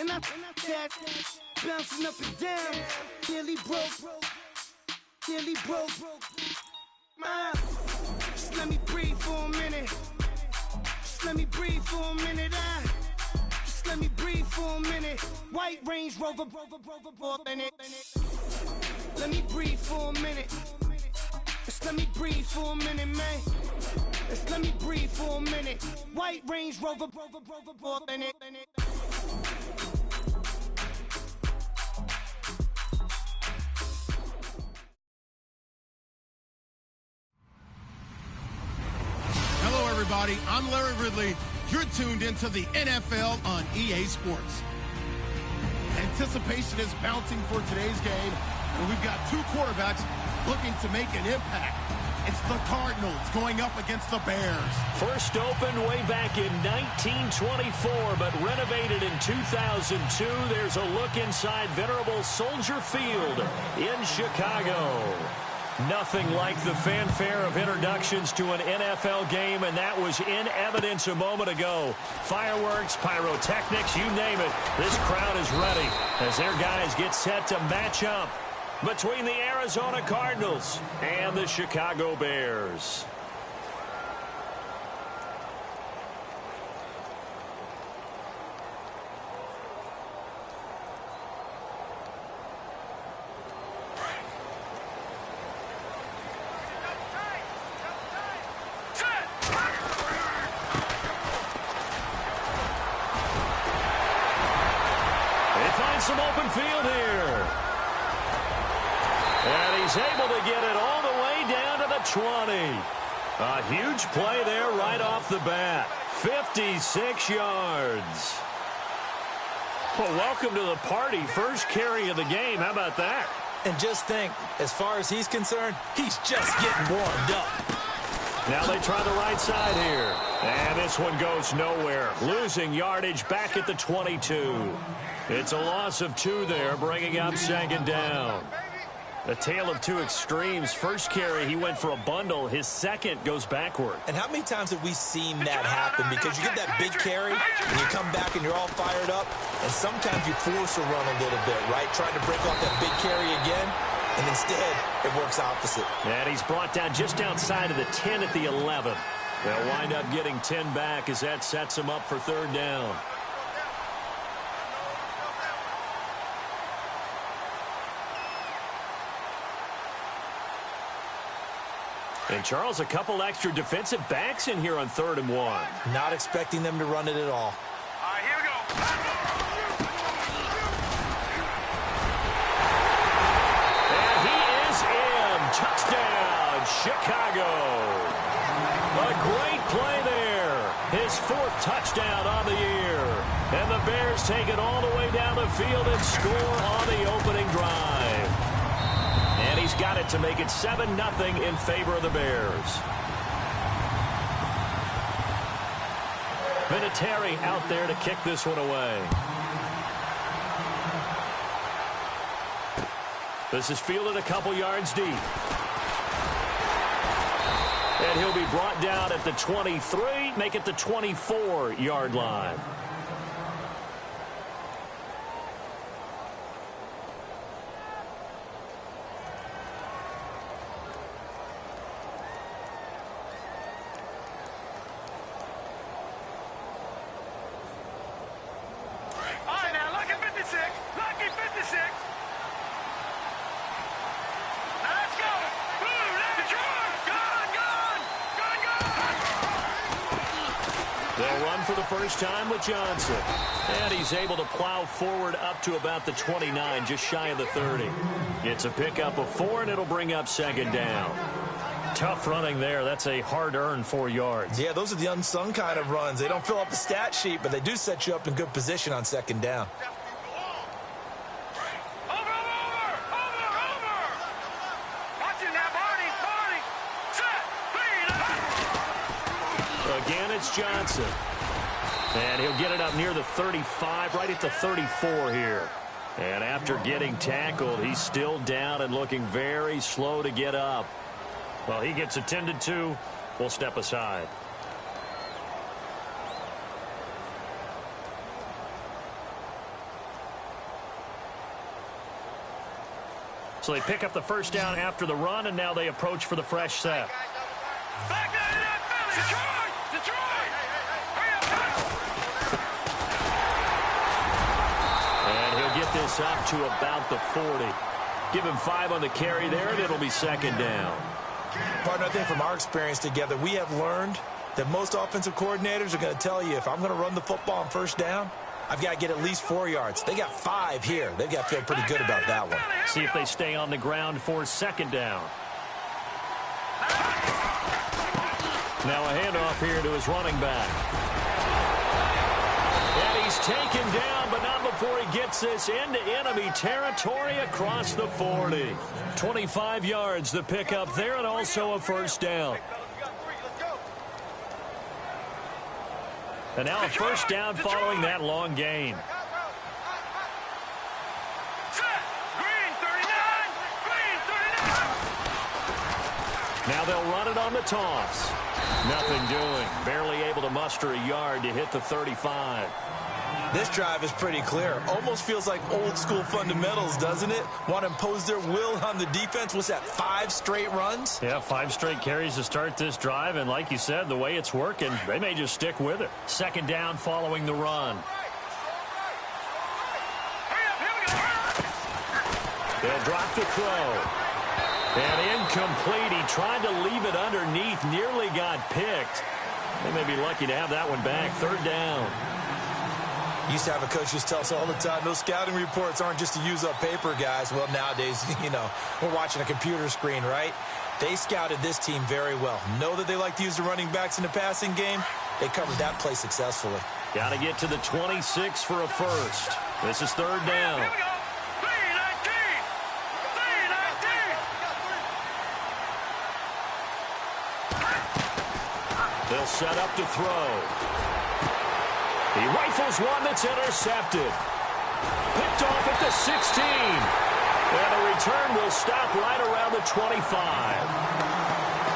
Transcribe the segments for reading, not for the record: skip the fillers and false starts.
And I that bouncing up and down. Nearly broke. Just let me breathe for a minute. Just let me breathe for a minute. Just let me breathe for a minute. White Range Rover, let me breathe for a minute. Just let me breathe for a minute, man. Just let me breathe for a minute. White Range Rover, Hello, everybody. I'm Larry Ridley. You're tuned into the NFL on EA Sports. Anticipation is mounting for today's game, and we've got two quarterbacks looking to make an impact. It's the Cardinals going up against the Bears. First opened way back in 1924, but renovated in 2002. There's a look inside venerable Soldier Field in Chicago. Nothing like the fanfare of introductions to an NFL game, and that was in evidence a moment ago. Fireworks, pyrotechnics, you name it. This crowd is ready as their guys get set to match up between the Arizona Cardinals and the Chicago Bears. Some open field here. And he's able to get it all the way down to the 20. A huge play there right off the bat. 56 yards. Well, welcome to the party. First carry of the game. How about that? And just think, as far as he's concerned, he's just getting warmed up. Now they try the right side here. And this one goes nowhere. Losing yardage back at the 22. It's a loss of 2 there, bringing up second down. A tale of two extremes. First carry, he went for a bundle. His second goes backward. And how many times have we seen that happen? Because you get that big carry, and you come back and you're all fired up, and sometimes you force a run a little bit, right? Trying to break off that big carry again, and instead it works opposite. And he's brought down just outside of the 10 at the 11. They'll wind up getting 10 back as that sets him up for third down. And, Charles, a couple extra defensive backs in here on 3rd and 1. Not expecting them to run it at all. All right, here we go. And he is in. Touchdown, Chicago. A great play there. His 4th touchdown on the year. And the Bears take it all the way down the field and score on the opening drive. And he's got it to make it 7-0 in favor of the Bears. Vinatieri out there to kick this one away. This is fielded a couple yards deep. And he'll be brought down at the 23, make it the 24-yard line. They'll run for the first time with Johnson. And he's able to plow forward up to about the 29, just shy of the 30. It's a pickup of 4, and it'll bring up second down. Tough running there. That's a hard-earned 4 yards. Yeah, those are the unsung kind of runs. They don't fill up the stat sheet, but they do set you up in good position on second down. Again, it's Johnson. And he'll get it up near the 35, right at the 34 here. And after getting tackled, he's still down and looking very slow to get up. Well, he gets attended to. We'll step aside. So they pick up the first down after the run, and now they approach for the fresh set. And he'll get this up to about the 40. Give him 5 on the carry there, and it'll be second down. Partner, I think from our experience together, we have learned that most offensive coordinators are going to tell you, if I'm going to run the football on first down, I've got to get at least 4 yards. They got 5 here. They've got to feel pretty good about that one. See if they stay on the ground for second down. Now a handoff here to his running back. And he's taken down, but not before he gets this into enemy territory across the 40. 25 yards the pickup there, and also a first down. And now a first down following that long gain. Now they'll run it on the toss. Nothing doing. Barely able to muster a yard to hit the 35. This drive is pretty clear. Almost feels like old school fundamentals, doesn't it? Want to impose their will on the defense. What's that, 5 straight runs? Yeah, 5 straight carries to start this drive. And like you said, the way it's working, they may just stick with it. Second down following the run. They'll drop the throw. And incomplete. He tried to leave it underneath. Nearly got picked. They may be lucky to have that one back. Third down. Used to have a coach just tell us all the time, those scouting reports aren't just to use up paper, guys. Well, nowadays, you know, we're watching a computer screen, right? They scouted this team very well. Know that they like to use the running backs in the passing game. They covered that play successfully. Got to get to the 26 for a first. This is third down. They'll set up to throw. He rifles one that's intercepted. Picked off at the 16. And the return will stop right around the 25.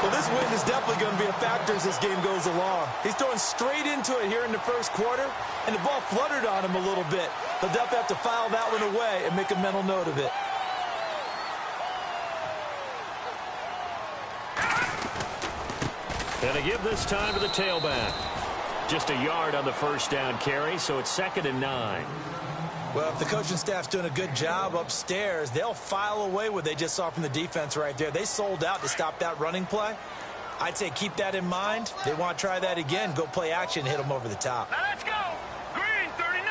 Well, this win is definitely going to be a factor as this game goes along. He's throwing straight into it here in the first quarter, and the ball fluttered on him a little bit. They'll definitely have to file that one away and make a mental note of it. And they give this time to the tailback. Just a yard on the first down carry, so it's 2nd and 9. Well, if the coaching staff's doing a good job upstairs, they'll file away what they just saw from the defense right there. They sold out to stop that running play. I'd say keep that in mind. They want to try that again. Go play action, hit them over the top. Now let's go. Green, 39.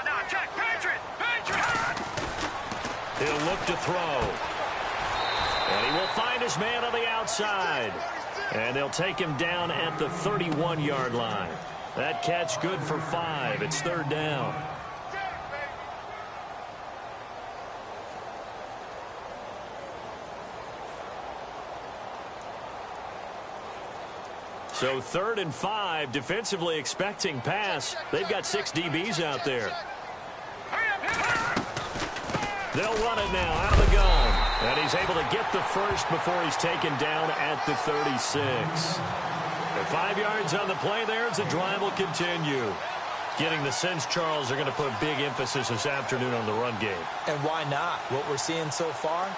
No. Check. Patriot. He'll look to throw. And he will find his man on the outside. And they'll take him down at the 31-yard line. That catch good for 5. It's third down. So 3rd and 5, defensively expecting pass. They've got 6 DBs out there. They'll run it now out of the gun. And he's able to get the first before he's taken down at the 36. And 5 yards on the play there as the drive will continue. Getting the sense, Charles, are going to put big emphasis this afternoon on the run game. And why not? What we're seeing so far,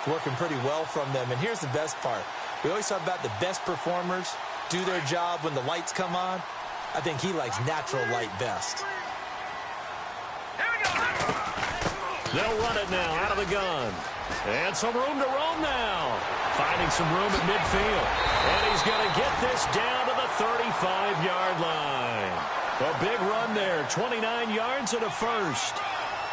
working pretty well from them. And here's the best part. We always talk about the best performers do their job when the lights come on. I think he likes natural light best. They'll run it now out of the gun. And some room to roam now. Finding some room at midfield. And he's going to get this down to the 35-yard line. A big run there. 29 yards and a first.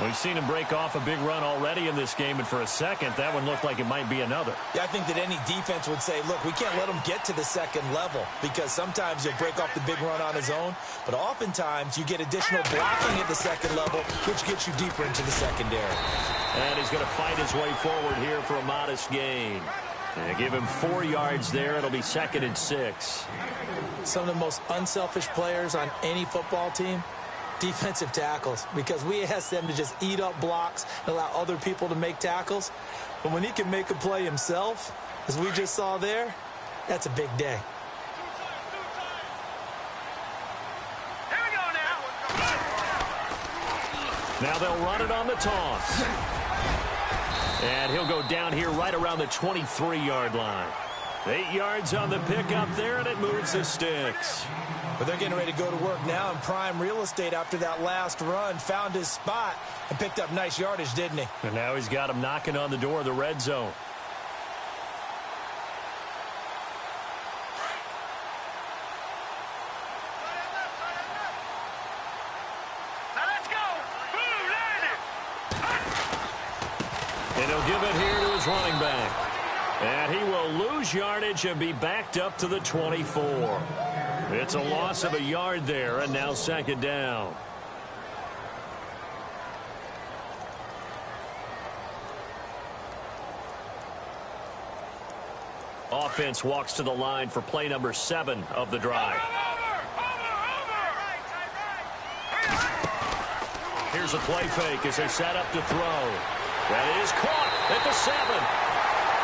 We've seen him break off a big run already in this game, and for a second, that one looked like it might be another. Yeah, I think that any defense would say, look, we can't let him get to the second level because sometimes he'll break off the big run on his own, but oftentimes you get additional blocking at the second level, which gets you deeper into the secondary. And he's going to fight his way forward here for a modest gain. And give him 4 yards there. It'll be 2nd and 6. Some of the most unselfish players on any football team, defensive tackles, because we ask them to just eat up blocks and allow other people to make tackles. But when he can make a play himself, as we just saw there, that's a big day. Here we go now. Now they'll run it on the toss. And he'll go down here right around the 23-yard line. 8 yards on the pickup there, and it moves the sticks. But they're getting ready to go to work now in prime real estate after that last run. Found his spot and picked up nice yardage, didn't he? And now he's got him knocking on the door of the red zone. And he'll give it here to his running back. And he will lose yardage and be backed up to the 24. It's a loss of a yard there, and now second down. Offense walks to the line for play number 7 of the drive. Here's a play fake as they set up to throw. That is caught at the 7.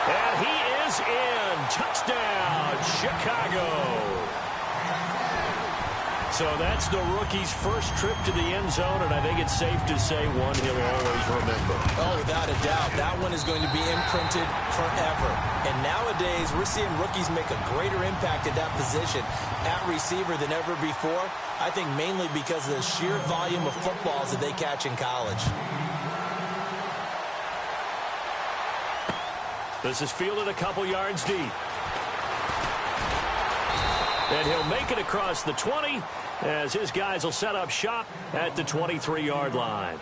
And he is in. Touchdown, Chicago. So that's the rookie's first trip to the end zone, and I think it's safe to say one he'll always remember. Oh, without a doubt. That one is going to be imprinted forever. And nowadays, we're seeing rookies make a greater impact at that position at receiver than ever before. I think mainly because of the sheer volume of footballs that they catch in college. This is fielded a couple yards deep. And he'll make it across the 20 as his guys will set up shop at the 23-yard line.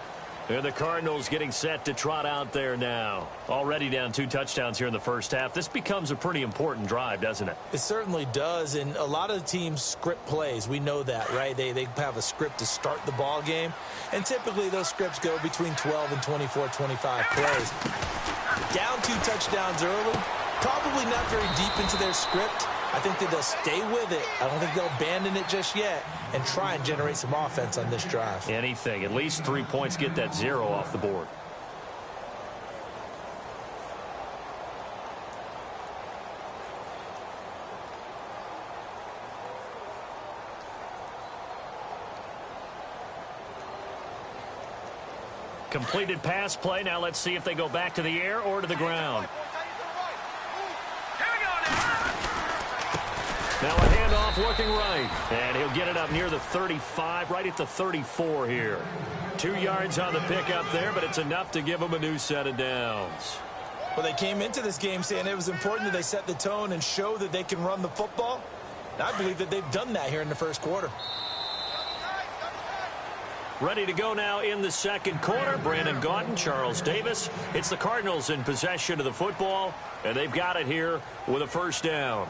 And the Cardinals getting set to trot out there now. Already down 2 touchdowns here in the first half. This becomes a pretty important drive, doesn't it? It certainly does, and a lot of the teams script plays. We know that, right? They have a script to start the ball game, and typically those scripts go between 12 and 24, 25 plays. Down 2 touchdowns early, probably not very deep into their script. I think that they'll stay with it. I don't think they'll abandon it just yet and try and generate some offense on this drive. Anything. At least 3 points, get that 0 off the board. Completed pass play. Now let's see if they go back to the air or to the ground. Now a handoff looking right. And he'll get it up near the 35, right at the 34 here. 2 yards on the pickup there, but it's enough to give them a new set of downs. Well, they came into this game saying it was important that they set the tone and show that they can run the football. And I believe that they've done that here in the first quarter. Ready to go now in the second quarter. Brandon Gaudin, Charles Davis. It's the Cardinals in possession of the football, and they've got it here with a first down.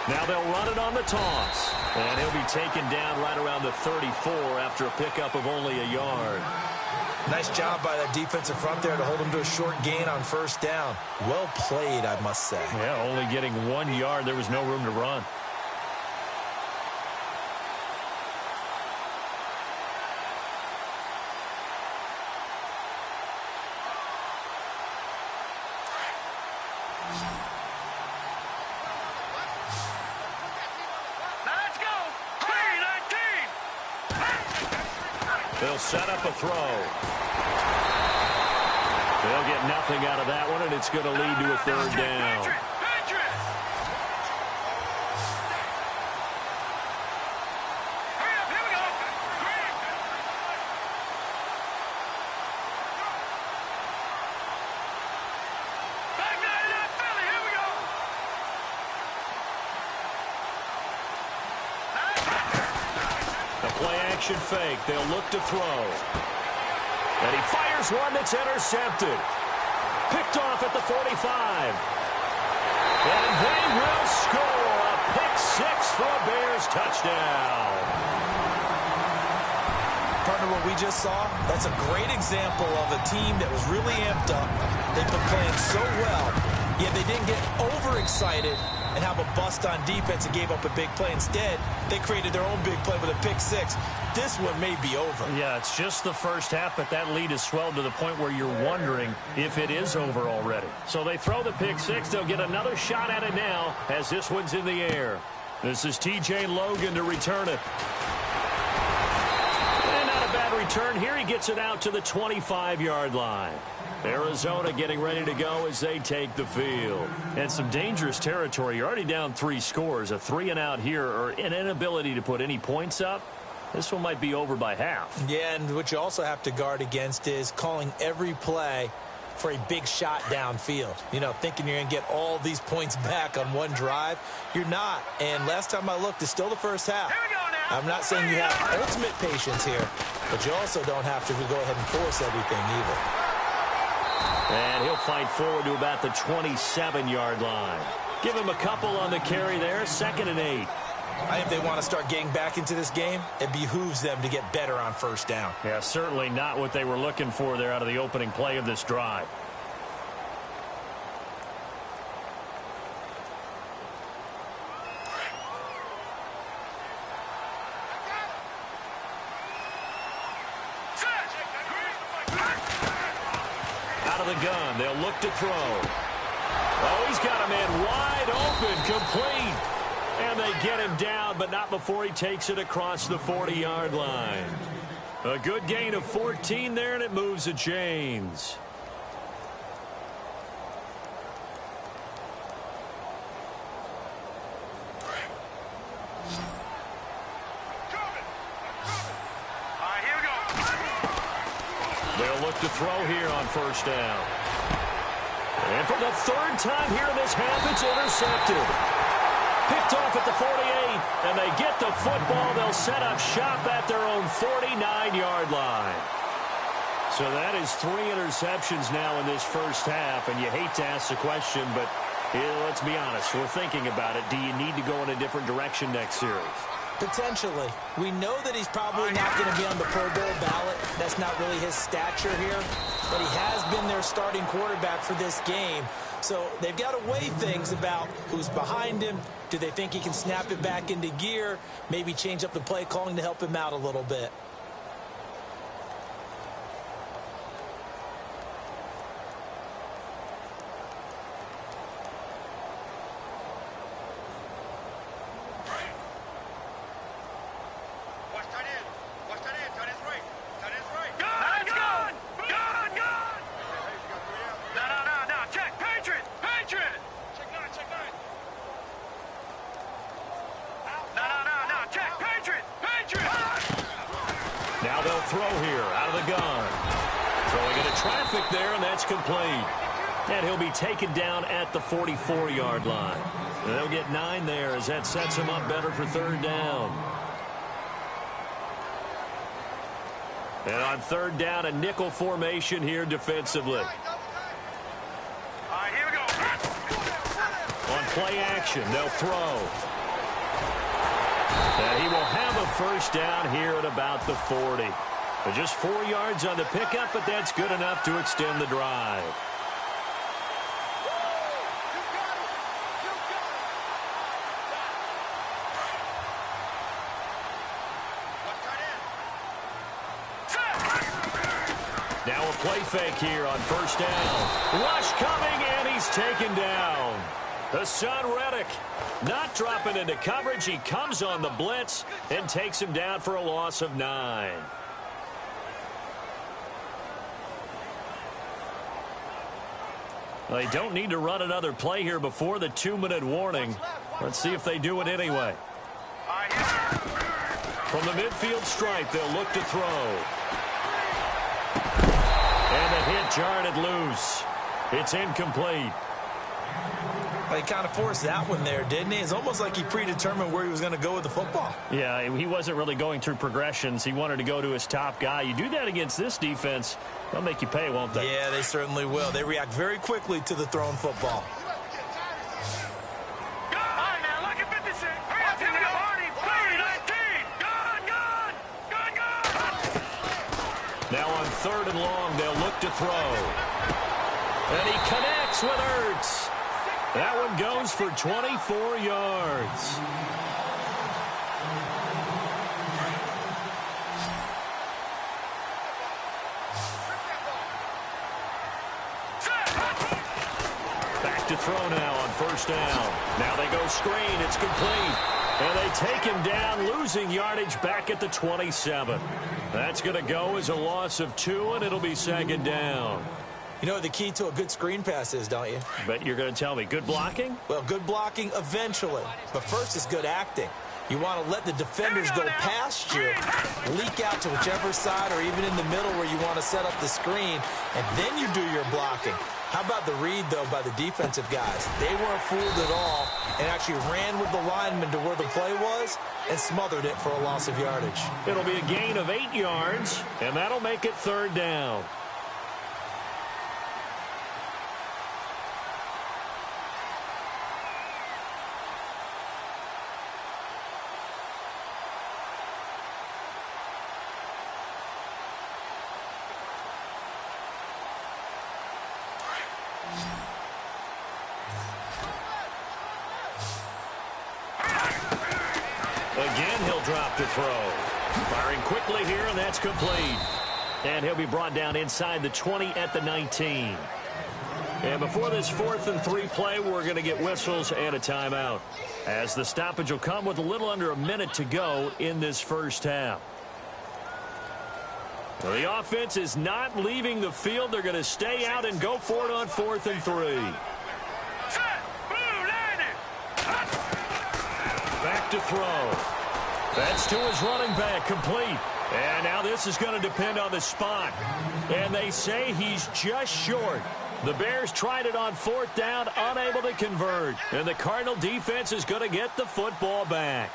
Now they'll run it on the toss. And he'll be taken down right around the 34 after a pickup of only a yard. Nice job by that defensive front there to hold him to a short gain on first down. Well played, I must say. Yeah, only getting 1 yard. There was no room to run. They'll set up a throw. They'll get nothing out of that one, and it's going to lead to a third down. Action fake. They'll look to throw. And he fires one that's intercepted. Picked off at the 45. And they will score a pick 6 for a Bears touchdown. Part After what we just saw, that's a great example of a team that was really amped up. They've been playing so well, yet they didn't get overexcited and have a bust on defense and gave up a big play. Instead, they created their own big play with a pick six. This one may be over. Yeah, it's just the first half, but that lead has swelled to the point where you're wondering if it is over already. So they throw the pick six. They'll get another shot at it now as this one's in the air. This is T.J. Logan to return it. And not a bad return here. He gets it out to the 25-yard line. Arizona getting ready to go as they take the field. And some dangerous territory. You're already down 3 scores. A 3-and-out here, or an inability to put any points up. This one might be over by half. Yeah, and what you also have to guard against is calling every play for a big shot downfield. You know, thinking you're going to get all these points back on one drive. You're not. And last time I looked, it's still the first half. I'm not saying you have ultimate patience here, but you also don't have to go ahead and force everything either. And he'll fight forward to about the 27-yard line. Give him a couple on the carry there. 2nd and 8. I think if they want to start getting back into this game, it behooves them to get better on first down. Yeah, certainly not what they were looking for there out of the opening play of this drive. Out of the gun, they'll look to throw. Oh, he's got a man wide open, complete. And they get him down, but not before he takes it across the 40-yard line. A good gain of 14 there, and it moves the chains. They'll look to throw here on first down. And for the 3rd time here in this half, it's intercepted. Picked off at the 48, and they get the football. They'll set up shop at their own 49-yard line. So that is 3 interceptions now in this first half, and you hate to ask the question, but let's be honest. We're thinking about it. Do you need to go in a different direction next series? Potentially. We know that he's probably not going to be on the Pro Bowl ballot. That's not really his stature here, but he has been their starting quarterback for this game. So they've got to weigh things about who's behind him. Do they think he can snap it back into gear? Maybe change up the play calling to help him out a little bit. Now they'll throw here out of the gun. Throwing into traffic there, and that's complete. And he'll be taken down at the 44-yard line. And they'll get 9 there as that sets him up better for 3rd down. And on 3rd down, a nickel formation here defensively. All right, here we go. On play action, they'll throw. And he will have a first down here at about the 40. But just 4 yards on the pickup, but that's good enough to extend the drive. Now a play fake here on first down. Rush coming, and he's taken down. Hassan Reddick not dropping into coverage. He comes on the blitz and takes him down for a loss of 9. They don't need to run another play here before the 2-minute warning. Let's see if they do it anyway. From the midfield stripe, they'll look to throw. And the hit jarred it loose. It's incomplete. Well, he kind of forced that one there, didn't he? It's almost like he predetermined where he was going to go with the football. Yeah, he wasn't really going through progressions. He wanted to go to his top guy. You do that against this defense, they'll make you pay, won't they? Yeah, they certainly will. They react very quickly to the thrown football. 3rd and long. They'll look to throw. And he connects with Ertz. That one goes for 24 yards. Back to throw now on 1st down. Now they go screen. It's complete. And they take him down, losing yardage back at the 27. That's going to go as a loss of 2, and it'll be 2nd down. You know what the key to a good screen pass is, don't you? But you're going to tell me, good blocking? Well, good blocking eventually. But first is good acting. You want to let the defenders go past you, leak out to whichever side or even in the middle where you want to set up the screen, and then you do your blocking. How about the read, though, by the defensive guys? They weren't fooled at all and actually ran with the lineman to where the play was and smothered it for a loss of yardage. It'll be a gain of 8 yards, and that'll make it 3rd down. Again, he'll drop to throw. Firing quickly here, and that's complete. And he'll be brought down inside the 20 at the 19. And before this 4th and 3 play, we're going to get whistles and a timeout, as the stoppage will come with a little under a minute to go in this first half. Well, the offense is not leaving the field. They're going to stay out and go for it on 4th and 3. Back to throw. That's to his running back, complete. And now this is going to depend on the spot. And they say he's just short. The Bears tried it on 4th down, unable to convert. And the Cardinal defense is going to get the football back.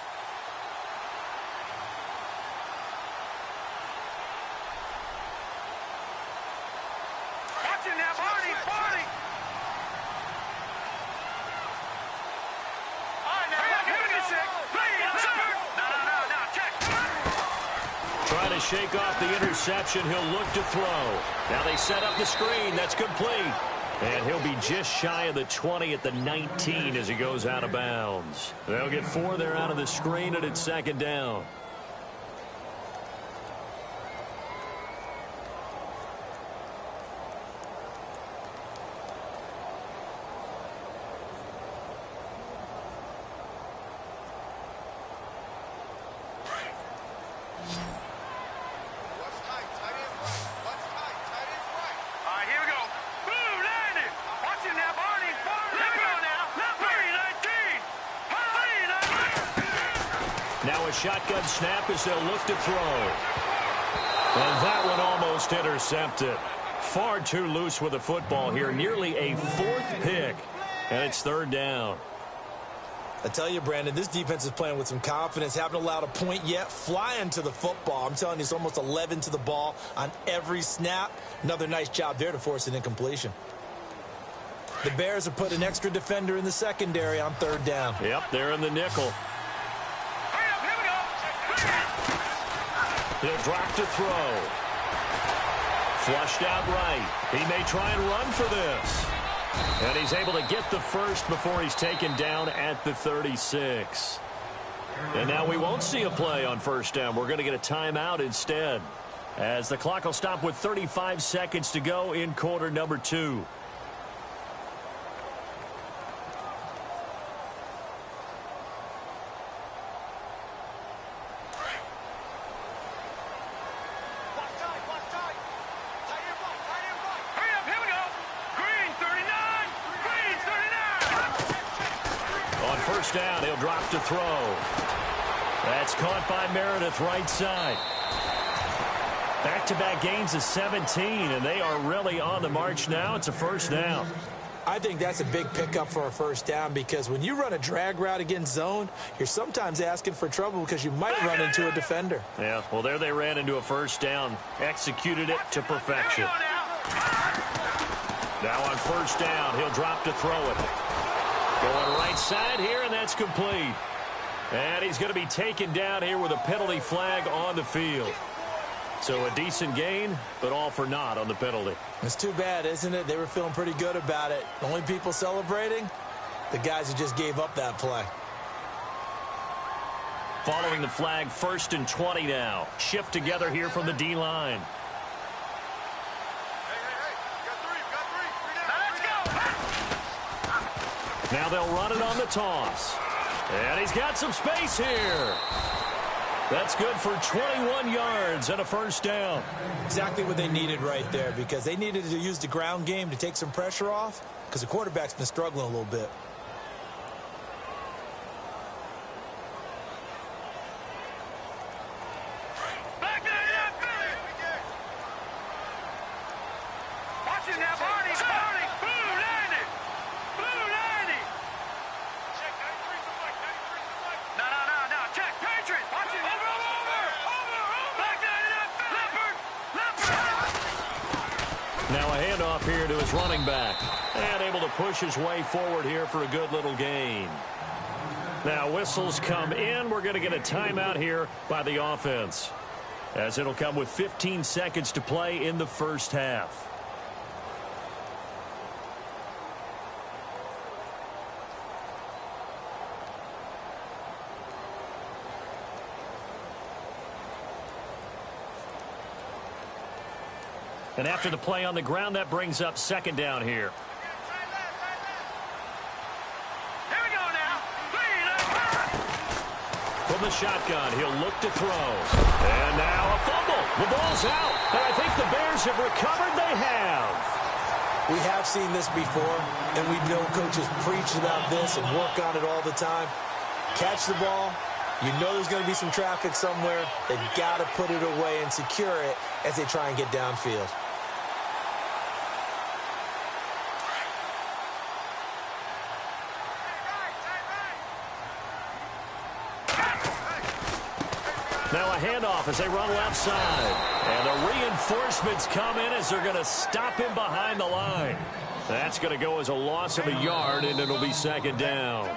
Shake off the interception. He'll look to throw. Now they set up the screen. That's complete. And he'll be just shy of the 20 at the 19 as he goes out of bounds. They'll get 4 there out of the screen, and it's 2nd down. Shotgun snap as they'll look to throw. And that one almost intercepted. Far too loose with the football here. Nearly a 4th pick. And it's 3rd down. I tell you, Brandon, this defense is playing with some confidence. Haven't allowed a point yet. Flying to the football. I'm telling you, it's almost 11 to the ball on every snap. Another nice job there to force an incompletion. The Bears have put an extra defender in the secondary on 3rd down. Yep, they're in the nickel. He'll drop to throw. Flushed out right. He may try and run for this. And he's able to get the first before he's taken down at the 36. And now we won't see a play on 1st down. We're going to get a timeout instead, as the clock will stop with 35 seconds to go in quarter number 2. Down, he'll drop to throw. That's caught by Meredith, right side. Back-to-back gains of 17, and they are really on the march now. It's a 1st down. I think that's a big pickup for a 1st down, because when you run a drag route against zone, you're sometimes asking for trouble because you might run into a defender. Yeah, well, there they ran into a 1st down. Executed it to perfection. Now on 1st down, he'll drop to throw it. Going right side here, and that's complete. And he's going to be taken down here with a penalty flag on the field. So a decent gain, but all for naught on the penalty. It's too bad, isn't it? They were feeling pretty good about it. The only people celebrating, the guys who just gave up that play. Following the flag, 1st and 20 now. Shift together here from the D-line. Now they'll run it on the toss. And he's got some space here. That's good for 21 yards and a first down. Exactly what they needed right there, because they needed to use the ground game to take some pressure off, because the quarterback's been struggling a little bit. Now a handoff here to his running back. And able to push his way forward here for a good little gain. Now whistles come in. We're going to get a timeout here by the offense, as it'll come with 15 seconds to play in the first half. And after the play on the ground, that brings up 2nd down here. Here we go now. From the shotgun, he'll look to throw. And now a fumble. The ball's out. And I think the Bears have recovered. They have. We have seen this before, and we know coaches preach about this and work on it all the time. Catch the ball. You know there's going to be some traffic somewhere. They've got to put it away and secure it as they try and get downfield. Now a handoff as they run left side. And the reinforcements come in as they're going to stop him behind the line. That's going to go as a loss of a yard, and it'll be 2nd down.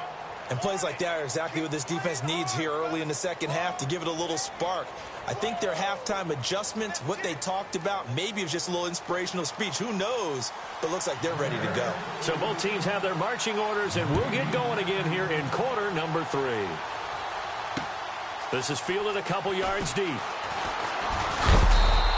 And plays like that are exactly what this defense needs here early in the second half to give it a little spark. I think their halftime adjustments, what they talked about, maybe it was just a little inspirational speech. Who knows? But looks like they're ready to go. So both teams have their marching orders, and we'll get going again here in quarter number 3. This is fielded a couple yards deep.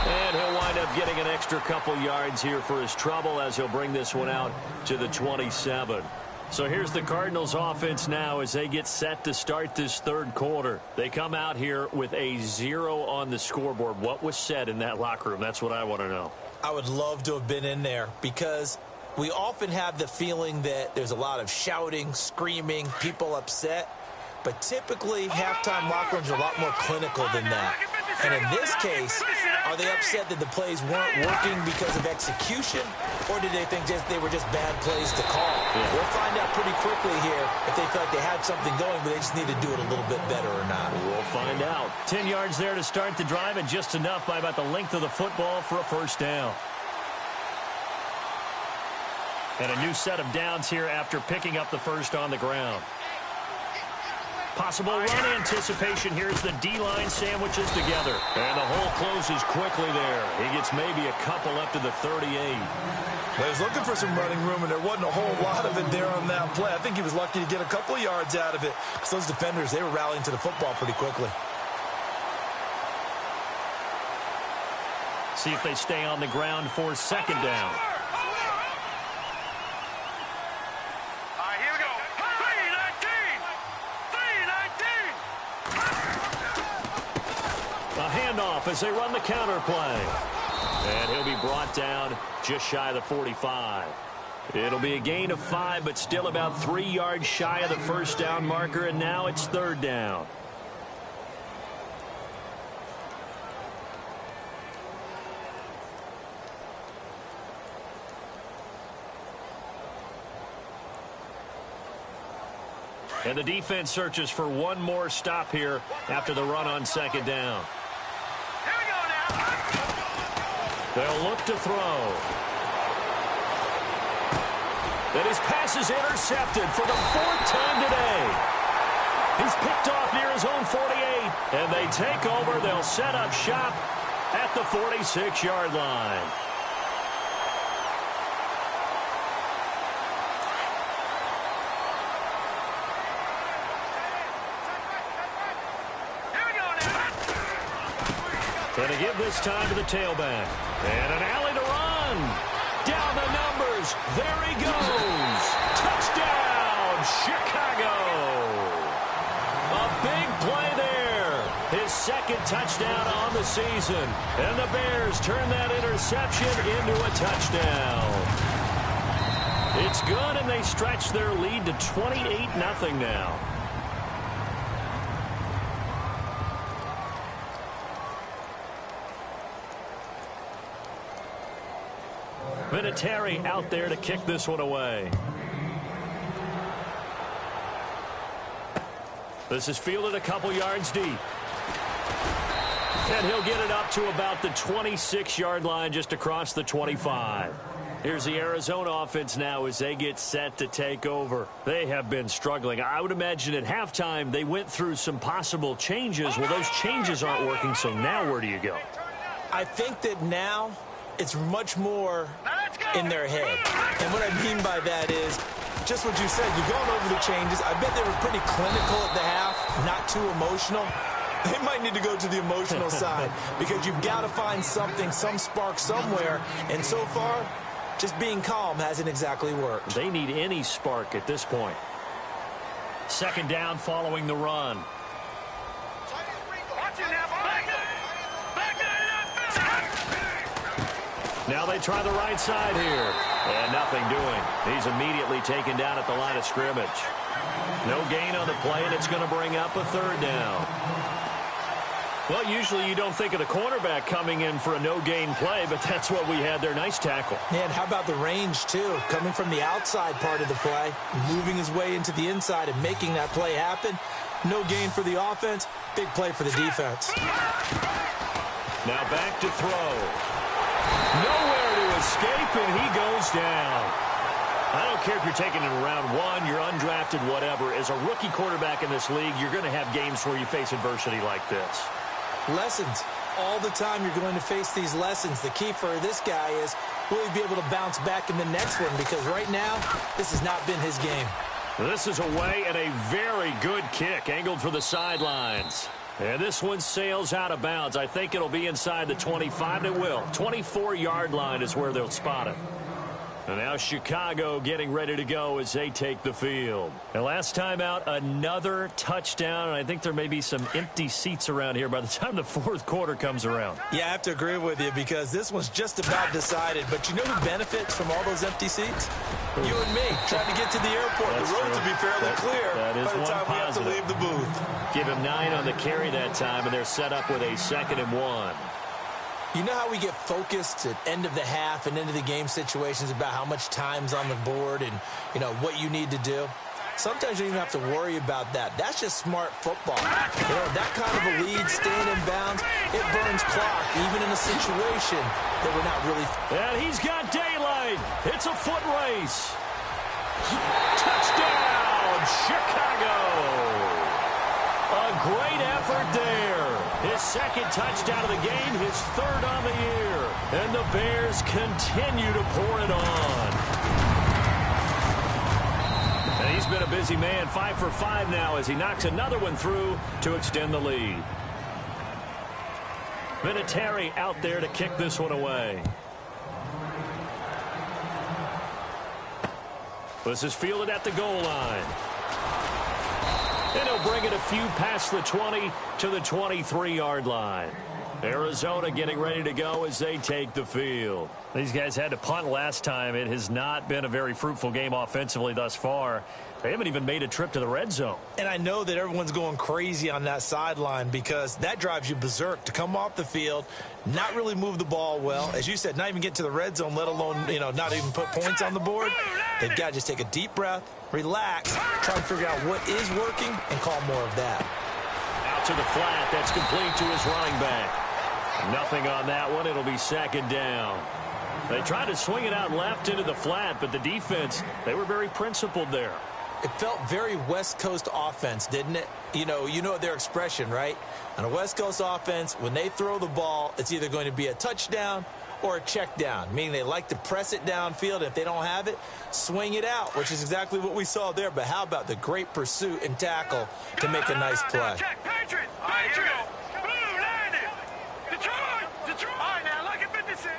And he'll wind up getting an extra couple yards here for his trouble as he'll bring this one out to the 27. So here's the Cardinals offense now as they get set to start this 3rd quarter. They come out here with a 0 on the scoreboard. What was said in that locker room? That's what I want to know. I would love to have been in there, because we often have the feeling that there's a lot of shouting, screaming, people upset. But typically, halftime locker rooms are a lot more clinical than that. And in this case, are they upset that the plays weren't working because of execution, or did they think they were just bad plays to call? Yeah. We'll find out pretty quickly here if they felt like they had something going, but they just need to do it a little bit better or not. We'll find out. 10 yards there to start the drive, and just enough by about the length of the football for a first down. And a new set of downs here after picking up the first on the ground. Possible run anticipation here as the D-line sandwiches together. And the hole closes quickly there. He gets maybe a couple up to the 38. Well, he was looking for some running room, and there wasn't a whole lot of it there on that play. I think he was lucky to get a couple of yards out of it. So those defenders, they were rallying to the football pretty quickly. See if they stay on the ground for 2nd down. Handoff as they run the counter play. And he'll be brought down just shy of the 45. It'll be a gain of 5, but still about 3 yards shy of the first down marker, and now it's 3rd down. And the defense searches for one more stop here after the run on 2nd down. Here we go now. They'll look to throw. And his pass is intercepted for the 4th time today. He's picked off near his own 48. And they take over. They'll set up shop. at the 46-yard line. Going to give this time to the tailback. And an alley to run. Down the numbers. There he goes. Touchdown, Chicago. A big play there. His second touchdown on the season. And the Bears turn that interception into a touchdown. It's good, and they stretch their lead to 28-0 now. Vinatieri out there to kick this one away. This is fielded a couple yards deep. And he'll get it up to about the 26-yard line, just across the 25. Here's the Arizona offense now as they get set to take over. They have been struggling. I would imagine at halftime they went through some possible changes. Well, those changes aren't working, so now where do you go? I think that now it's much more in their head. And what I mean by that is just what you said. You've gone over the changes. I bet they were pretty clinical at the half, not too emotional. They might need to go to the emotional side because you've got to find something, some spark somewhere. And so far, just being calm hasn't exactly worked. They need any spark at this point. Second down following the run. Now they try the right side here. And nothing doing. He's immediately taken down at the line of scrimmage. No gain on the play, and it's going to bring up a third down. Well, usually you don't think of the cornerback coming in for a no-gain play, but that's what we had there. Nice tackle. And how about the range, too? Coming from the outside part of the play, moving his way into the inside and making that play happen. No gain for the offense, big play for the defense. Now back to throw. Nowhere to escape, and he goes down. I don't care if you're taking it in round one, you're undrafted, whatever. As a rookie quarterback in this league, you're going to have games where you face adversity like this. Lessons. All the time you're going to face these lessons. The key for this guy is, will he be able to bounce back in the next one? Because right now, this has not been his game. This is away and a very good kick, angled for the sidelines. And this one sails out of bounds. I think it'll be inside the 25. It will. 24-yard line is where they'll spot it. And now Chicago getting ready to go as they take the field. And last time out, another touchdown. And I think there may be some empty seats around here by the time the fourth quarter comes around. Yeah, I have to agree with you because this one's just about decided. But you know who benefits from all those empty seats? You and me, trying to get to the airport. That's the roads will be fairly clear that is by the time we have to positive. leave the booth. Give him 9 on the carry that time, and they're set up with a 2nd and 1. You know how we get focused at end of the half and into the game situations about how much time's on the board and, you know, what you need to do? Sometimes you don't even have to worry about that. That's just smart football. You know, that kind of a lead, staying in bounds, it burns clock, even in a situation that we're not really... And he's got daylight. It's a foot race. Touchdown, Chicago. A great effort there. His second touchdown of the game, his third on the year. And the Bears continue to pour it on. And he's been a busy man, 5 for 5 now as he knocks another one through to extend the lead. Vinatieri out there to kick this one away. This is fielded at the goal line. And he'll bring it a few past the 20 to the 23-yard line. Arizona getting ready to go as they take the field. These guys had to punt last time. It has not been a very fruitful game offensively thus far. They haven't even made a trip to the red zone. And I know that everyone's going crazy on that sideline because that drives you berserk to come off the field, not really move the ball well. As you said, not even get to the red zone, let alone, you know, not even put points on the board. They've got to just take a deep breath, relax, try and figure out what is working, and call more of that. Out to the flat. That's complete to his running back. Nothing on that one. It'll be 2nd down. They tried to swing it out left into the flat, but the defense, they were very principled there. it felt very West Coast offense, didn't it? You know their expression, right? On a West Coast offense, when they throw the ball, it's either going to be a touchdown or a check down, meaning they like to press it downfield. If they don't have it, swing it out, which is exactly what we saw there. But how about the great pursuit and tackle to make a nice play? Check, Patriot! Patriot! Blue, landed! Detroit! Detroit! All right, now, look at 56.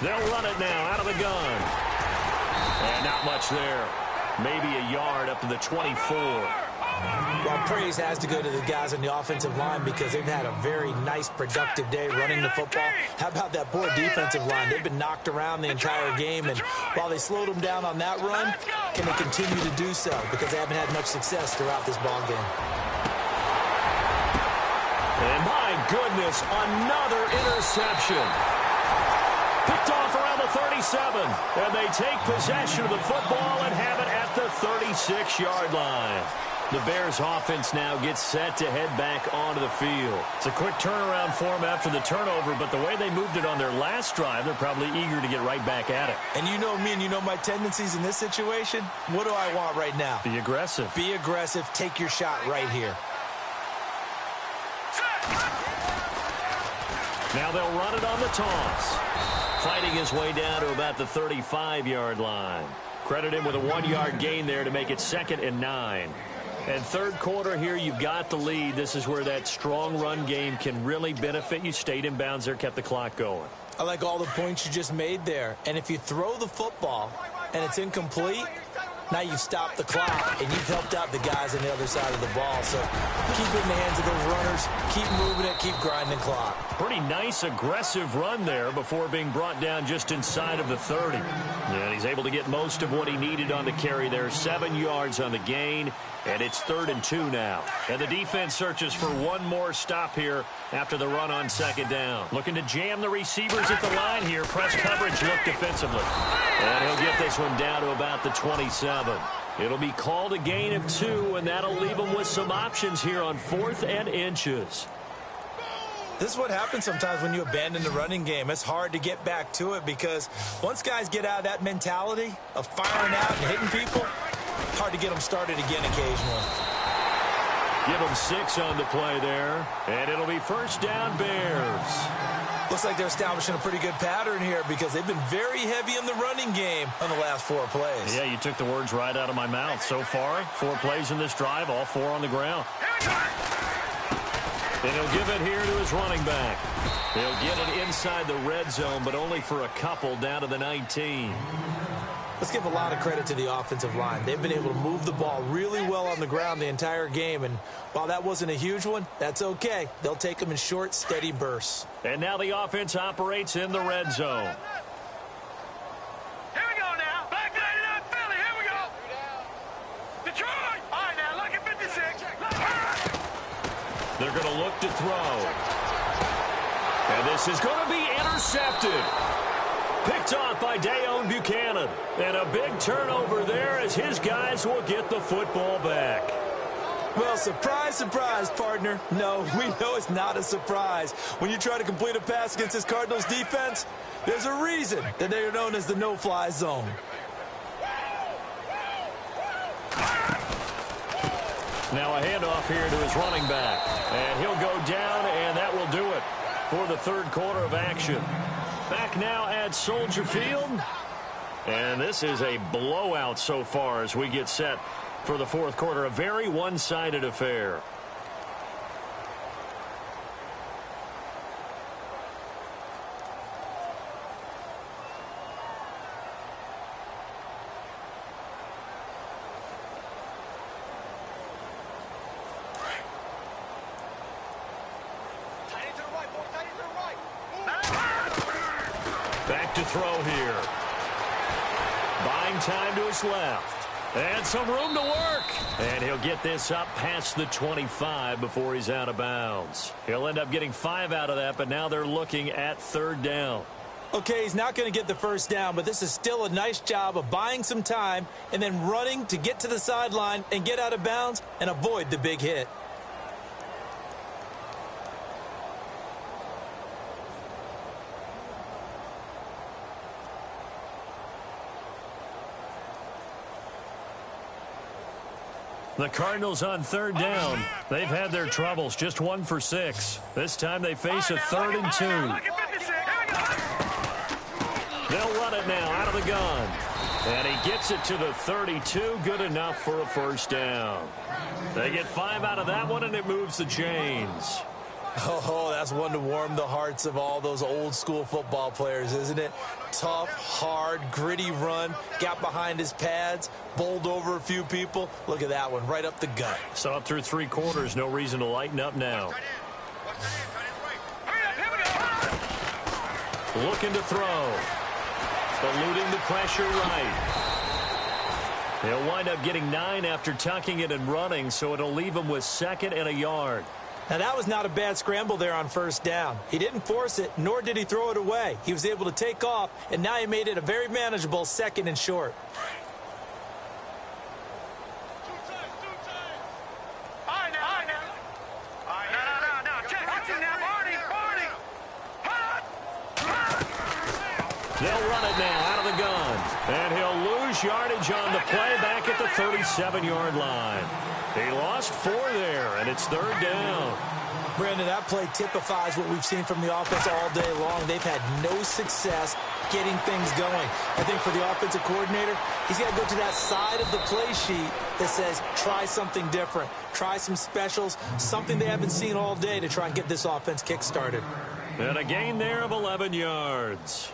They'll run it now out of the gun. And not much there. Maybe a yard up to the 24. Well, praise has to go to the guys on the offensive line because they've had a very nice, productive day running the football. How about that poor defensive line? They've been knocked around the entire game, and while they slowed them down on that run, can they continue to do so? Because they haven't had much success throughout this ball game. And my goodness, another interception. Picked off around the 37, and they take possession of the football and have it at the 36-yard line. The Bears offense now gets set to head back onto the field. It's a quick turnaround for them after the turnover, but the way they moved it on their last drive, they're probably eager to get right back at it. And you know me and you know my tendencies in this situation. What do I want right now? Be aggressive. Be aggressive. Take your shot right here. Now they'll run it on the toss. Fighting his way down to about the 35-yard line. Credit him with a 1-yard gain there to make it 2nd and 9. And third quarter here, you've got the lead. This is where that strong run game can really benefit you. Stayed in bounds there, kept the clock going. I like all the points you just made there. And if you throw the football and it's incomplete, now you've stopped the clock and you've helped out the guys on the other side of the ball. So keep it in the hands of those runners. Keep moving it. Keep grinding clock. Pretty nice, aggressive run there before being brought down just inside of the 30. And he's able to get most of what he needed on the carry there. 7 yards on the gain. And it's 3rd and 2 now. And the defense searches for one more stop here after the run on 2nd down. Looking to jam the receivers at the line here. Press coverage look defensively. And he'll get this one down to about the 27. It'll be called a gain of 2, and that'll leave them with some options here on 4th and inches. This is what happens sometimes when you abandon the running game. It's hard to get back to it because once guys get out of that mentality of firing out and hitting people, hard to get them started again occasionally. Give them 6 on the play there, and it'll be 1st down Bears. Looks like they're establishing a pretty good pattern here because they've been very heavy in the running game on the last 4 plays. Yeah, you took the words right out of my mouth. So far, 4 plays in this drive, all 4 on the ground. And he'll give it here to his running back. He'll get it inside the red zone, but only for a couple down to the 19. Let's give a lot of credit to the offensive line. They've been able to move the ball really well on the ground the entire game, and while that wasn't a huge one, that's okay. They'll take them in short, steady bursts. And now the offense operates in the red zone. Here we go now. Black 99 Philly. Here we go. Detroit. All right, now look at 56. They're going to look to throw. And this is going to be intercepted. Picked off by Dayon Buchanan. And a big turnover there as his guys will get the football back. Well, surprise, surprise, partner. No, we know it's not a surprise. When you try to complete a pass against this Cardinals defense, there's a reason that they are known as the no-fly zone. Now a handoff here to his running back. And he'll go down, and that will do it for the third quarter of action. Back now at Soldier Field. And this is a blowout so far as we get set for the fourth quarter. A very one-sided affair. Back to throw here. Buying time to his left. And some room to work. And he'll get this up past the 25 before he's out of bounds. He'll end up getting 5 out of that, but now they're looking at third down. Okay, he's not going to get the first down, but this is still a nice job of buying some time and then running to get to the sideline and get out of bounds and avoid the big hit. The Cardinals on third down. They've had their troubles, just 1 for 6. This time they face a 3rd and 2. They'll run it now out of the gun. And he gets it to the 32, good enough for a first down. They get 5 out of that one, and it moves the chains. Oh, that's one to warm the hearts of all those old-school football players, isn't it? Tough, hard, gritty run, got behind his pads, bowled over a few people. Look at that one, right up the gut. So up through 3 quarters, no reason to lighten up now. Looking to throw. Eluding the pressure right. He'll wind up getting 9 after tucking it and running, so it'll leave him with 2nd and a yard. Now, that was not a bad scramble there on first down. He didn't force it, nor did he throw it away. He was able to take off, and now he made it a very manageable 2nd and short. They'll run it now out of the gun. And he'll lose yardage on the play back at the 37-yard line. He lost 4 there, and it's 3rd down. Brandon, that play typifies what we've seen from the offense all day long. They've had no success getting things going. I think for the offensive coordinator, he's got to go to that side of the play sheet that says, try something different. Try some specials, something they haven't seen all day to try and get this offense kick-started. And a gain there of 11 yards.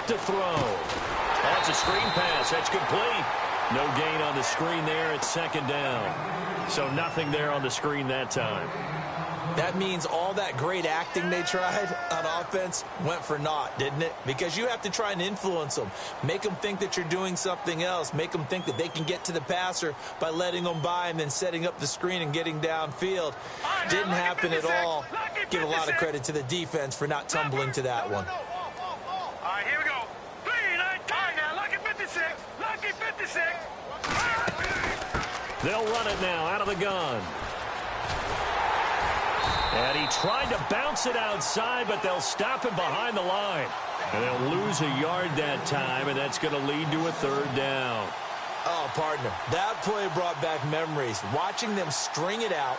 To throw. Oh, it's a screen pass. That's complete. No gain on the screen there. It's 2nd down. So nothing there on the screen that time. That means all that great acting they tried on offense went for naught, didn't it? Because you have to try and influence them. Make them think that you're doing something else. Make them think that they can get to the passer by letting them by and then setting up the screen and getting downfield. Didn't happen at all. Give a lot of credit to the defense for not tumbling to that one. They'll run it now out of the gun. And he tried to bounce it outside, but they'll stop him behind the line. And they'll lose a yard that time, and that's going to lead to a 3rd down. Oh, partner, that play brought back memories. Watching them string it out,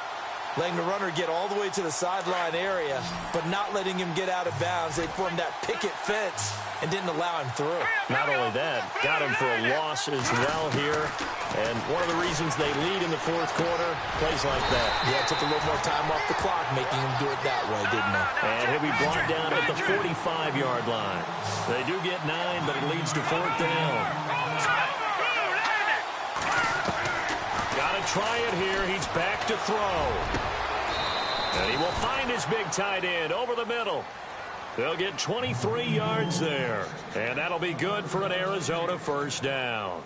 letting the runner get all the way to the sideline area, but not letting him get out of bounds. They formed that picket fence and didn't allow him through. Not only that, got him for a loss as well here. And one of the reasons they lead in the 4th quarter, plays like that. Yeah, it took a little more time off the clock, making him do it that way, didn't it? And he'll be brought down at the 45-yard line. They do get 9, but it leads to 4th down. Got to try it here. He's back to throw. And he will find his big tight end over the middle. They'll get 23 yards there. And that'll be good for an Arizona first down.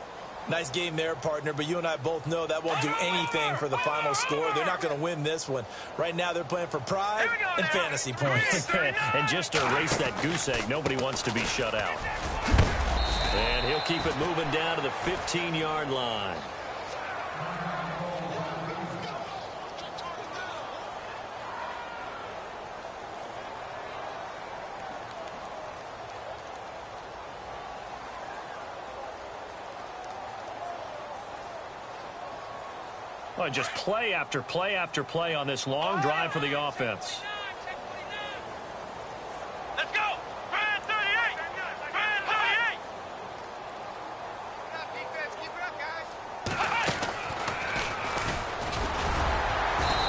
Nice game there, partner, but you and I both know that won't do anything for the final score. They're not going to win this one. Right now, they're playing for pride and fantasy points. And just to erase that goose egg, nobody wants to be shut out. And he'll keep it moving down to the 15-yard line. Well, just play after play after play on this long drive for the offense. Let's go! Brand 38! Brand 38! Defense, keep it up, guys.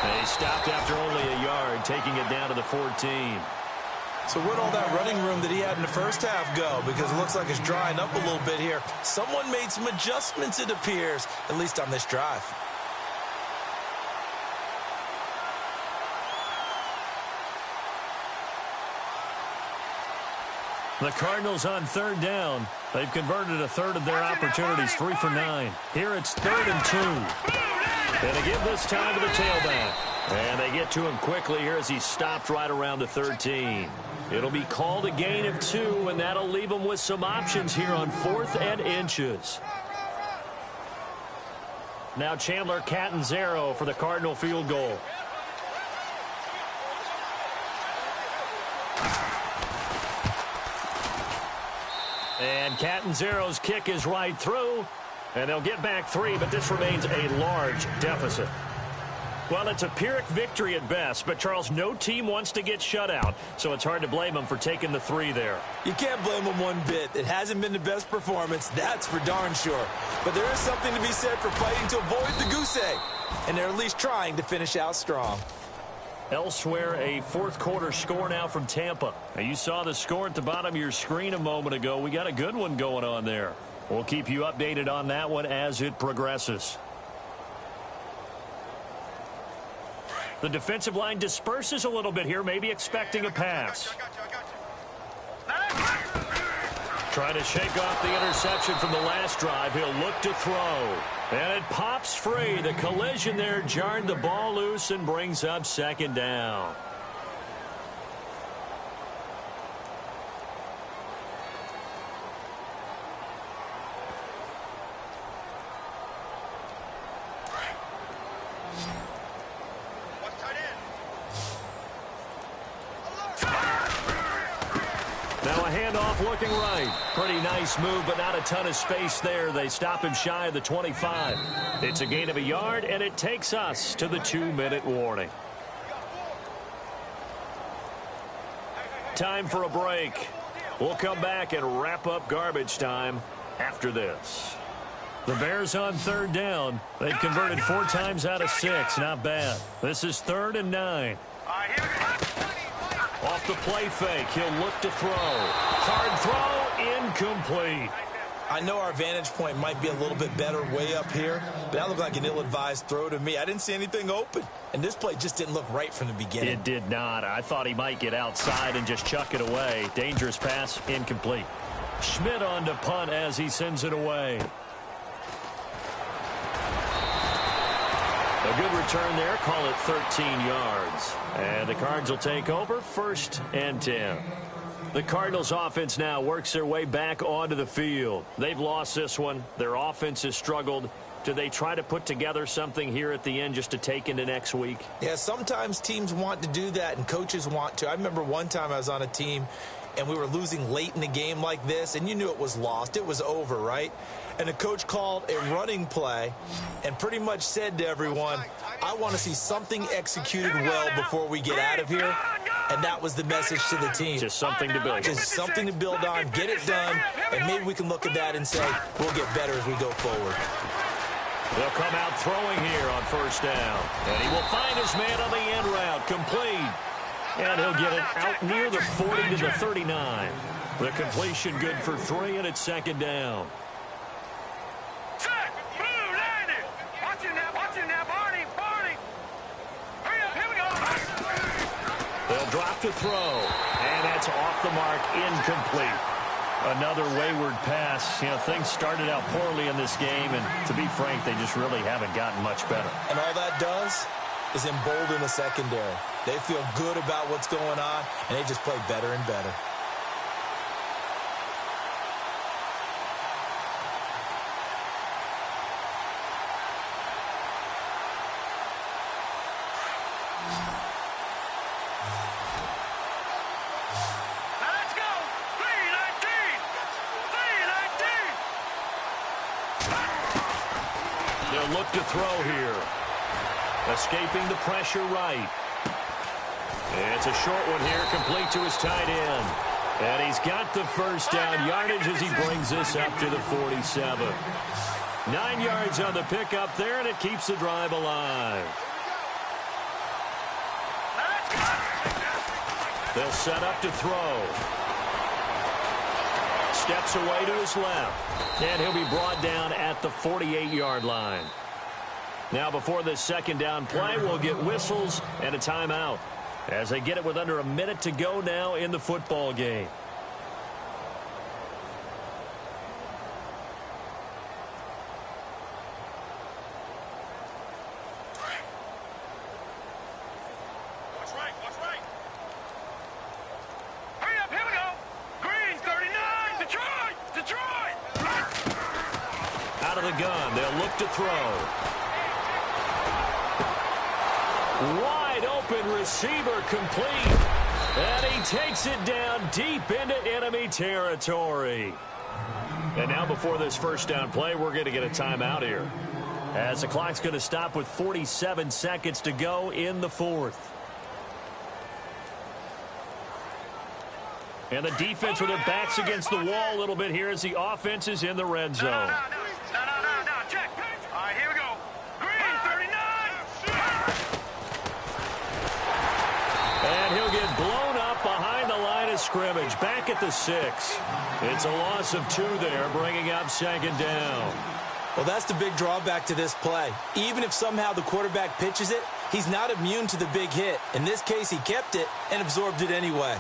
They stopped after only a yard, taking it down to the 14. So where'd all that running room that he had in the first half go? Because it looks like it's drying up a little bit here. Someone made some adjustments, it appears, at least on this drive. The Cardinals on 3rd down. They've converted a 1/3 of their opportunities, 3 for 9. Here it's 3rd and 2. And they give this time to the tailback. And they get to him quickly here as he's stopped right around the 13. It'll be called a gain of 2, and that'll leave them with some options here on 4th and inches. Now Chandler Catanzaro for the Cardinal field goal. And Catanzaro's kick is right through, and they'll get back 3, but this remains a large deficit. Well, it's a Pyrrhic victory at best, but, Charles, no team wants to get shut out, so it's hard to blame them for taking the 3 there. You can't blame them one bit. It hasn't been the best performance, that's for darn sure. But there is something to be said for fighting to avoid the goose egg, and they're at least trying to finish out strong. Elsewhere, a fourth-quarter score now from Tampa. Now, you saw the score at the bottom of your screen a moment ago. We got a good one going on there. We'll keep you updated on that one as it progresses. The defensive line disperses a little bit here, maybe expecting a pass. Trying to shake off the interception from the last drive. He'll look to throw. And it pops free. The collision there jarred the ball loose and brings up 2nd down. Now a handoff looking right. Pretty nice move, but not a ton of space there. They stop him shy of the 25. It's a gain of a yard, and it takes us to the 2-minute warning. Time for a break. We'll come back and wrap up garbage time after this. The Bears on 3rd down. They've converted 4 times out of 6. Not bad. This is 3rd and 9. Off the play fake, he'll look to throw. Hard throw, incomplete. I know our vantage point might be a little bit better way up here, but that looked like an ill-advised throw to me. I didn't see anything open, and this play just didn't look right from the beginning. It did not. I thought he might get outside and just chuck it away. Dangerous pass, incomplete. Schmidt on to punt as he sends it away. A good return there. Call it 13 yards. And the Cards will take over 1st and 10. The Cardinals offense now works their way back onto the field. They've lost this one. Their offense has struggled. Do they try to put together something here at the end just to take into next week? Yeah, sometimes teams want to do that and coaches want to. I remember one time I was on a team and we were losing late in the game like this, and you knew it was lost. It was over, right? And the coach called a running play and pretty much said to everyone, I want to see something executed well before we get out of here. And that was the message to the team. Just something to build. Just something to build on, get it done, and maybe we can look at that and say, we'll get better as we go forward. They'll come out throwing here on 1st down. And he will find his man on the end route, complete. And he'll get it out near the 40 to the 39. The completion good for 3, and it's 2nd down. They'll drop to throw, and that's off the mark, incomplete. Another wayward pass. You know, things started out poorly in this game, and to be frank, they just really haven't gotten much better. And all that does is embolden the secondary. They feel good about what's going on, and they just play better and better. Look to throw here. Escaping the pressure right. It's a short one here, complete to his tight end. And he's got the 1st down yardage as he brings this up to the 47. 9 yards on the pickup there, and it keeps the drive alive. They'll set up to throw. Steps away to his left. And he'll be brought down at the 48-yard line. Now, before this 2nd down play, we'll get whistles and a timeout as they get it with under a minute to go now in the football game. Watch right. gun. They'll look to throw. Wide open receiver complete. And he takes it down deep into enemy territory. And now before this first down play, we're going to get a timeout here, as the clock's going to stop with 47 seconds to go in the fourth. And the defense with their backs against the wall a little bit here as the offense is in the red zone. No, check. All right, here we go. Green, 39. And he'll get blown up behind the line of scrimmage, back at the 6. It's a loss of 2 there, bringing up second down. Well, that's the big drawback to this play. Even if somehow the quarterback pitches it, he's not immune to the big hit. In this case, he kept it and absorbed it anyway.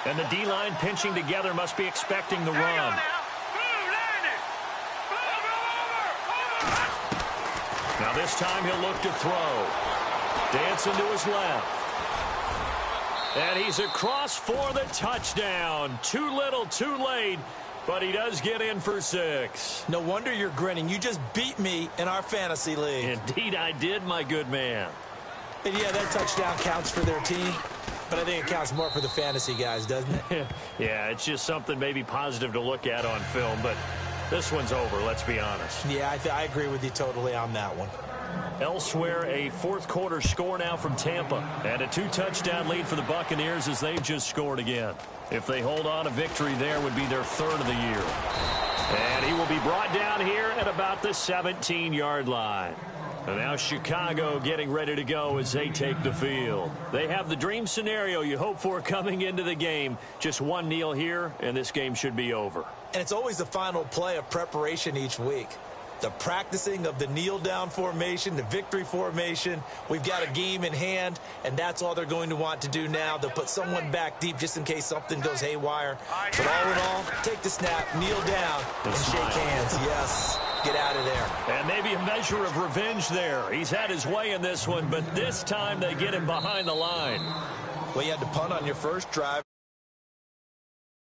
And the D-line pinching together must be expecting the run. Now this time he'll look to throw. Dancing to his left. And he's across for the touchdown. Too little, too late, but he does get in for 6. No wonder you're grinning. You just beat me in our fantasy league. Indeed I did, my good man. And yeah, that touchdown counts for their team, but I think it counts more for the fantasy guys, doesn't it? Yeah, it's just something maybe positive to look at on film, but this one's over, let's be honest. Yeah, I agree with you totally on that one. Elsewhere, a fourth quarter score now from Tampa, and a 2-touchdown lead for the Buccaneers as they've just scored again. If they hold on, a victory there would be their 3rd of the year. And he will be brought down here at about the 17-yard line. And now Chicago getting ready to go as they take the field. They have the dream scenario you hope for coming into the game. Just one kneel here, and this game should be over. And it's always the final play of preparation each week. The practicing of the kneel-down formation, the victory formation. We've got a game in hand, and that's all they're going to want to do now. They'll put someone back deep just in case something goes haywire. But all in all, take the snap, kneel down, and shake hands. Yes, get out of there. And maybe a measure of revenge there. He's had his way in this one, but this time they get him behind the line. Well, you had to punt on your first drive.